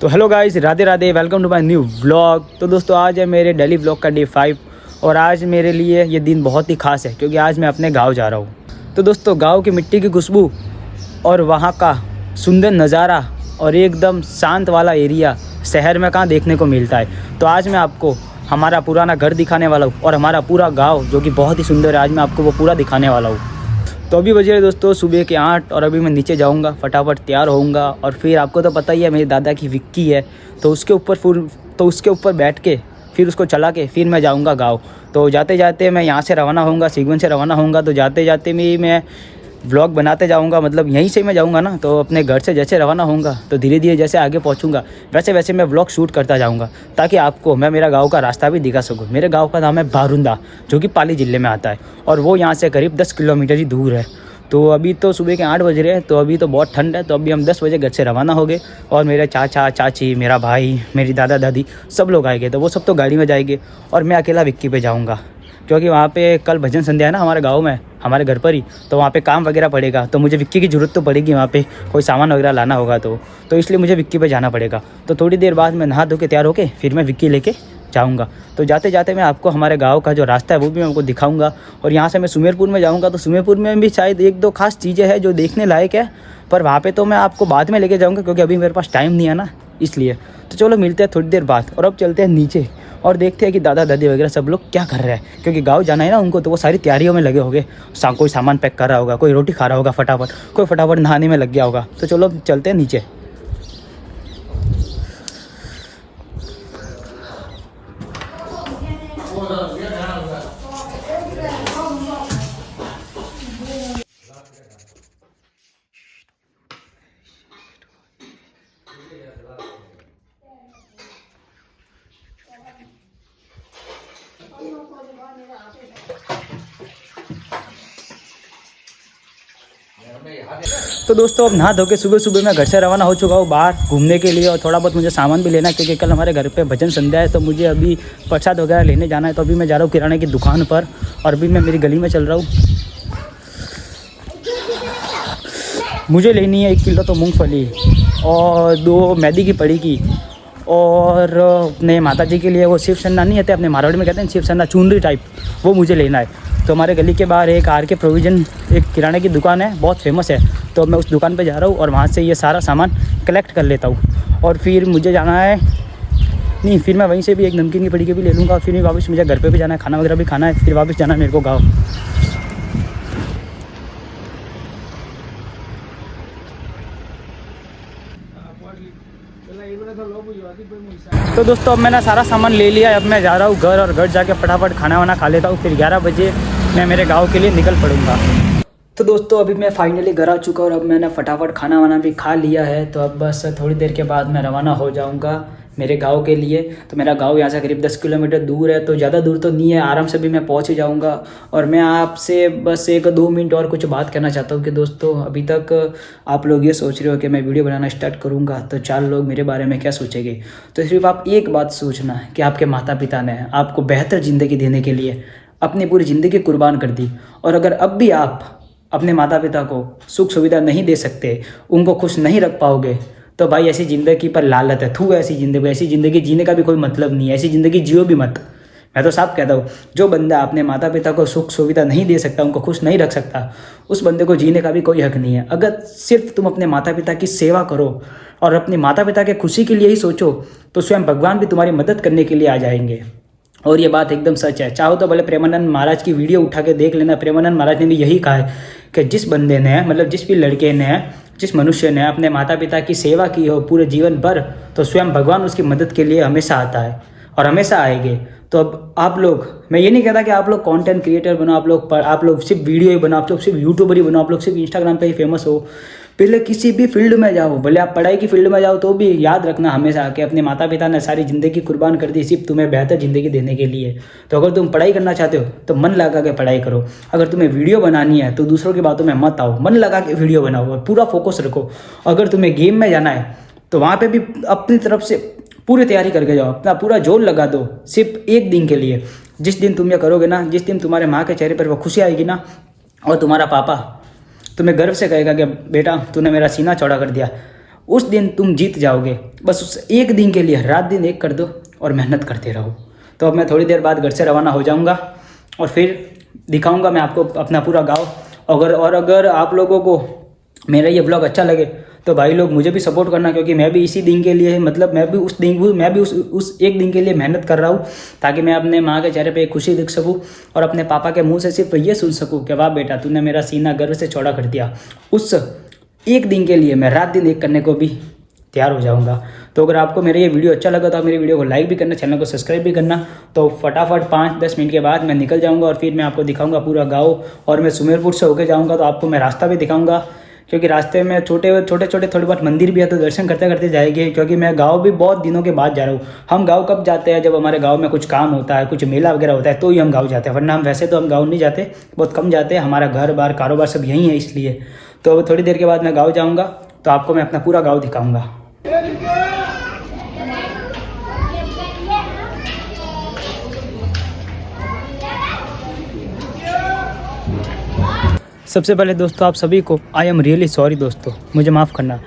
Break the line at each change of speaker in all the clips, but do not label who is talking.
तो hello guys, Radhe Radhe, welcome to my new vlog. तो दोस्तों आज है मेरे डेली व्लॉग का डे 5 और आज मेरे लिए ये दिन बहुत ही खास है क्योंकि आज मैं अपने गांव जा रहा हूँ। तो दोस्तों गांव की मिट्टी की खुशबू और वहाँ का सुंदर नज़ारा और एकदम शांत वाला एरिया शहर में कहाँ देखने को मिलता है। तो आज मैं आपको हमारा पुराना घर दिखाने वाला हूँ और हमारा पूरा गाँव जो कि बहुत ही सुंदर है, आज मैं आपको वो पूरा दिखाने वाला हूँ। तो अभी बजे दोस्तों सुबह के 8 और अभी मैं नीचे जाऊंगा, फटाफट तैयार होऊंगा और फिर आपको तो पता ही है मेरे दादा की विक्की है तो उसके ऊपर बैठ के फिर उसको चला के फिर मैं जाऊंगा गांव। तो जाते जाते मैं यहाँ से रवाना होऊंगा, सीगवन से रवाना होऊंगा। तो जाते जाते मैं व्लॉग बनाते जाऊंगा, मतलब यहीं से मैं जाऊंगा ना। तो अपने घर से जैसे रवाना होऊंगा तो धीरे धीरे जैसे आगे पहुंचूंगा वैसे वैसे मैं व्लॉग शूट करता जाऊंगा ताकि आपको मैं मेरा गांव का रास्ता भी दिखा सकूं। मेरे गांव का नाम है बारुंदा जो कि पाली ज़िले में आता है और वो यहाँ से करीब 10 किलोमीटर ही दूर है। तो अभी तो सुबह के 8 बज रहे हैं, तो अभी तो बहुत ठंड है। तो अभी हम 10 बजे घर से रवाना हो गए और मेरे चाचा चाची, मेरा भाई, मेरी दादा दादी सब लोग आएंगे। तो वो सब तो गाड़ी में जाएंगे और मैं अकेला विक्की पे जाऊँगा क्योंकि वहाँ पे कल भजन संध्या है ना हमारे गांव में, हमारे घर पर ही। तो वहाँ पे काम वगैरह पड़ेगा तो मुझे विक्की की ज़रूरत तो पड़ेगी, वहाँ पे कोई सामान वगैरह लाना होगा तो इसलिए मुझे विक्की पे जाना पड़ेगा। तो थोड़ी देर बाद मैं नहा धो के तैयार होके फिर मैं विक्की लेके जाऊँगा। तो जाते जाते मैं आपको हमारे गांव का जो रास्ता है वो भी मैं आपको दिखाऊंगा। और यहाँ से मैं सुमेरपुर में जाऊँगा तो सुमेरपुर में भी शायद एक दो खास चीज़ें हैं जो देखने लायक है, पर वहाँ पे तो मैं आपको बाद में लेके जाऊँगा क्योंकि अभी मेरे पास टाइम नहीं है ना, इसलिए। तो चलो मिलते हैं थोड़ी देर बाद और अब चलते हैं नीचे और देखते हैं कि दादा दादी वगैरह सब लोग क्या कर रहे हैं क्योंकि गाँव जाना है ना उनको। तो वो सारी तैयारियों में लगे होंगे, कोई सामान पैक कर रहा होगा, कोई रोटी खा रहा होगा फटाफट, कोई फटाफट नहाने में लग गया होगा। तो चलो चलते हैं नीचे। तो दोस्तों अब नहा धो के सुबह सुबह मैं घर से रवाना हो चुका हूँ बाहर घूमने के लिए और थोड़ा बहुत मुझे सामान भी लेना है क्योंकि कल हमारे घर पे भजन संध्या है। तो मुझे अभी प्रसाद वगैरह लेने जाना है। तो अभी मैं जा रहा हूँ किराने की दुकान पर और अभी मैं मेरी गली में चल रहा हूँ। मुझे लेनी है 1 किलो तो मूँगफली और 2 मैदी की पड़ी की और अपने माता जी के लिए वो शिव सन्ना नहीं आते, अपने मारवाड़ी में कहते हैं शिव सन्ना, चुनरी टाइप, वो मुझे लेना है। तो हमारे गली के बाहर एक आर के प्रोविज़न एक किराने की दुकान है, बहुत फेमस है। तो मैं उस दुकान पे जा रहा हूँ और वहाँ से ये सारा सामान कलेक्ट कर लेता हूँ और फिर मुझे जाना है नहीं, फिर मैं वहीं से भी एक नमकीन की पड़ी के भी ले लूँगा। फिर वापस मुझे घर पे भी जाना है, खाना वगैरह भी खाना है, फिर वापस जाना है मेरे को गाँव। तो दोस्तों अब मैंने सारा सामान ले लिया, अब मैं जा रहा हूँ घर और घर जाके फटाफट खाना वाना खा लेता हूँ, फिर 11 बजे मैं मेरे गांव के लिए निकल पड़ूंगा। तो दोस्तों अभी मैं फाइनली घर आ चुका और अब मैंने फटाफट खाना वाना भी खा लिया है। तो अब बस थोड़ी देर के बाद मैं रवाना हो जाऊँगा मेरे गांव के लिए। तो मेरा गांव यहाँ से करीब 10 किलोमीटर दूर है, तो ज़्यादा दूर तो नहीं है, आराम से भी मैं पहुँच ही जाऊँगा। और मैं आपसे बस 1-2 मिनट और कुछ बात करना चाहता हूँ कि दोस्तों अभी तक आप लोग ये सोच रहे हो कि मैं वीडियो बनाना स्टार्ट करूँगा तो 4 लोग मेरे बारे में क्या सोचेंगे। तो सिर्फ आप एक बात सोचना कि आपके माता पिता ने आपको बेहतर ज़िंदगी देने के लिए अपनी पूरी ज़िंदगी कुर्बान कर दी, और अगर अब भी आप अपने माता पिता को सुख सुविधा नहीं दे सकते, उनको खुश नहीं रख पाओगे, तो भाई ऐसी ज़िंदगी पर लालत है, थू ऐसी ज़िंदगी जीने का भी कोई मतलब नहीं है, ऐसी ज़िंदगी जियो भी मत। मैं तो साफ कहता हूँ, जो बंदा अपने माता पिता को सुख सुविधा नहीं दे सकता, उनको खुश नहीं रख सकता, उस बंदे को जीने का भी कोई हक नहीं है। अगर सिर्फ तुम अपने माता पिता की सेवा करो और अपने माता पिता के खुशी के लिए ही सोचो तो स्वयं भगवान भी तुम्हारी मदद करने के लिए आ जाएंगे। और ये बात एकदम सच है। चाहो तो भले प्रेमानंद महाराज की वीडियो उठा के देख लेना, प्रेमानंद महाराज ने भी यही कहा है कि जिस बंदे ने, मतलब जिस भी लड़के ने, जिस मनुष्य ने अपने माता पिता की सेवा की हो पूरे जीवन भर, तो स्वयं भगवान उसकी मदद के लिए हमेशा आता है और हमेशा आएंगे। तो अब आप लोग, मैं ये नहीं कहता कि आप लोग कंटेंट क्रिएटर बनो, आप लोग सिर्फ वीडियो ही बनाओ, आप लोग सिर्फ यूट्यूबर ही बनो, आप लोग सिर्फ इंस्टाग्राम पे ही फेमस हो। पहले किसी भी फील्ड में जाओ, भले आप पढ़ाई की फील्ड में जाओ तो भी याद रखना हमेशा कि अपने माता पिता ने सारी ज़िंदगी कुर्बान कर दी सिर्फ तुम्हें बेहतर ज़िंदगी देने के लिए। तो अगर तुम पढ़ाई करना चाहते हो तो मन लगा के पढ़ाई करो। अगर तुम्हें वीडियो बनानी है तो दूसरों की बातों में मत आओ, मन लगा के वीडियो बनाओ और पूरा फोकस रखो। अगर तुम्हें गेम में जाना है तो वहाँ पर भी अपनी तरफ से पूरी तैयारी करके जाओ, अपना पूरा जोर लगा दो सिर्फ एक दिन के लिए। जिस दिन तुम ये करोगे ना, जिस दिन तुम्हारे माँ के चेहरे पर वो खुशी आएगी ना, और तुम्हारा पापा तुम्हें गर्व से कहेगा कि बेटा तूने मेरा सीना चौड़ा कर दिया, उस दिन तुम जीत जाओगे। बस उस एक दिन के लिए रात दिन एक कर दो और मेहनत करते रहो। तो अब मैं थोड़ी देर बाद घर से रवाना हो जाऊँगा और फिर दिखाऊँगा मैं आपको अपना पूरा गाँव। अगर आप लोगों को मेरा ये ब्लॉग अच्छा लगे तो भाई लोग मुझे भी सपोर्ट करना, क्योंकि मैं भी इसी दिन के लिए मैं भी उस एक दिन के लिए मेहनत कर रहा हूँ, ताकि मैं अपने माँ के चेहरे पे एक खुशी दिख सकूँ और अपने पापा के मुंह से सिर्फ ये सुन सकूँ कि वाह बेटा तूने मेरा सीना गर्व से चौड़ा कर दिया। उस एक दिन के लिए मैं रात दिन एक करने को भी तैयार हो जाऊँगा। तो अगर आपको मेरा ये वीडियो अच्छा लगा तो आप मेरी वीडियो को लाइक भी करना, चैनल को सब्सक्राइब भी करना। तो फटाफट 5-10 मिनट के बाद मैं निकल जाऊँगा और फिर मैं आपको दिखाऊँगा पूरा गाँव, और मैं सुमेरपुर से होकर जाऊँगा तो आपको मैं रास्ता भी दिखाऊँगा, क्योंकि रास्ते में छोटे थोड़े बहुत मंदिर भी है, तो दर्शन करते करते जाएंगे। क्योंकि मैं गांव भी बहुत दिनों के बाद जा रहा हूँ। हम गांव कब जाते हैं? जब हमारे गांव में कुछ काम होता है, कुछ मेला वगैरह होता है, तो ही हम गांव जाते हैं, वरना हम वैसे तो हम गांव नहीं जाते, बहुत कम जाते हैं। हमारा घर बार कारोबार सब यहीं है इसलिए। तो अब थोड़ी देर के बाद मैं गाँव जाऊँगा तो आपको मैं अपना पूरा गाँव दिखाऊँगा। सबसे पहले दोस्तों आप सभी को आई एम रियली सॉरी दोस्तों, मुझे माफ़ करना।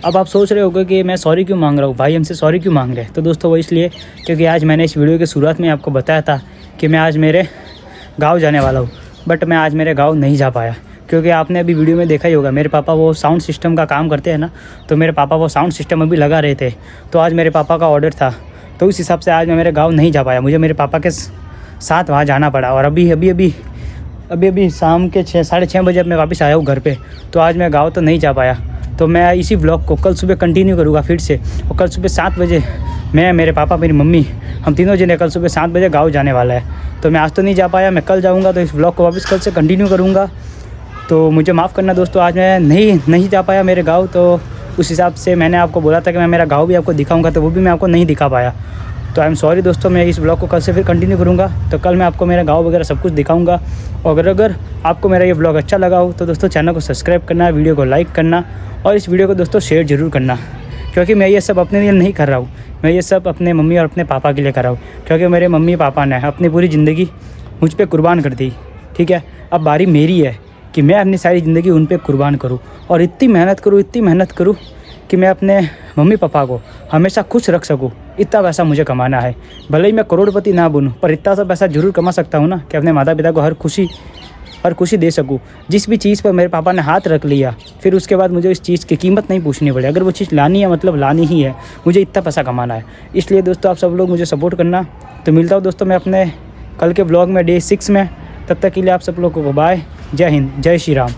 अब आप सोच रहे होगे कि मैं सॉरी क्यों मांग रहा हूँ, भाई हमसे सॉरी क्यों मांग रहे हैं? तो दोस्तों वो इसलिए क्योंकि आज मैंने इस वीडियो की शुरुआत में आपको बताया था कि मैं आज मेरे गांव जाने वाला हूँ, बट मैं आज मेरे गांव नहीं जा पाया। क्योंकि आपने अभी वीडियो में देखा ही होगा, मेरे पापा वो साउंड सिस्टम का काम करते हैं ना, तो मेरे पापा वो साउंड सिस्टम अभी लगा रहे थे। तो आज मेरे पापा का ऑर्डर था, तो उस हिसाब से आज मैं मेरे गाँव नहीं जा पाया। मुझे मेरे पापा के साथ वहाँ जाना पड़ा। और अभी शाम के 6-6:30 बजे मैं वापस आया हूँ घर पे। तो आज मैं गाँव तो नहीं जा पाया। तो मैं इसी व्लॉग को कल सुबह कंटिन्यू करूँगा फिर से। और कल सुबह 7 बजे मैं, मेरे पापा, मेरी मम्मी, हम तीनों जने कल सुबह 7 बजे गाँव जाने वाला है। तो मैं आज तो नहीं जा पाया, मैं कल जाऊँगा। तो इस व्लॉग को वापस कल से कंटिन्यू करूँगा। तो मुझे माफ़ करना दोस्तों, आज मैं नहीं जा पाया मेरे गाँव। तो उस हिसाब से मैंने आपको बोला था कि मैं मेरा गाँव भी आपको दिखाऊँगा, तो वो भी मैं आपको नहीं दिखा पाया। तो आई एम सॉरी दोस्तों, मैं इस ब्लॉग को कल से फिर कंटिन्यू करूँगा। तो कल मैं आपको मेरा गाँव वगैरह सब कुछ दिखाऊँगा। और अगर आपको मेरा ये ब्लॉग अच्छा लगा हो तो दोस्तों चैनल को सब्सक्राइब करना, वीडियो को लाइक करना और इस वीडियो को दोस्तों शेयर ज़रूर करना। क्योंकि मैं ये सब अपने लिए नहीं कर रहा हूँ, मैं ये सब अपने मम्मी और अपने पापा के लिए कर रहा हूँ। क्योंकि मेरे मम्मी पापा ने अपनी पूरी ज़िंदगी मुझ पर कुर्बान कर दी, ठीक है। अब बारी मेरी है कि मैं अपनी सारी ज़िंदगी उन पर कुर्बान करूँ और इतनी मेहनत करूँ कि मैं अपने मम्मी पापा को हमेशा खुश रख सकूँ। इतना पैसा मुझे कमाना है। भले ही मैं करोड़पति ना बनूँ, पर इतना सा पैसा जरूर कमा सकता हूँ ना कि अपने माता पिता को हर खुशी दे सकूँ। जिस भी चीज़ पर मेरे पापा ने हाथ रख लिया, फिर उसके बाद मुझे इस चीज़ की कीमत नहीं पूछनी पड़े। अगर वो चीज़ लानी है मतलब लानी ही है, मुझे इतना पैसा कमाना है। इसलिए दोस्तों आप सब लोग मुझे सपोर्ट करना। तो मिलता हूँ दोस्तों मैं अपने कल के ब्लॉग में, डे 6 में। तब तक के लिए आप सब लोगों को बाय, जय हिंद, जय श्री राम।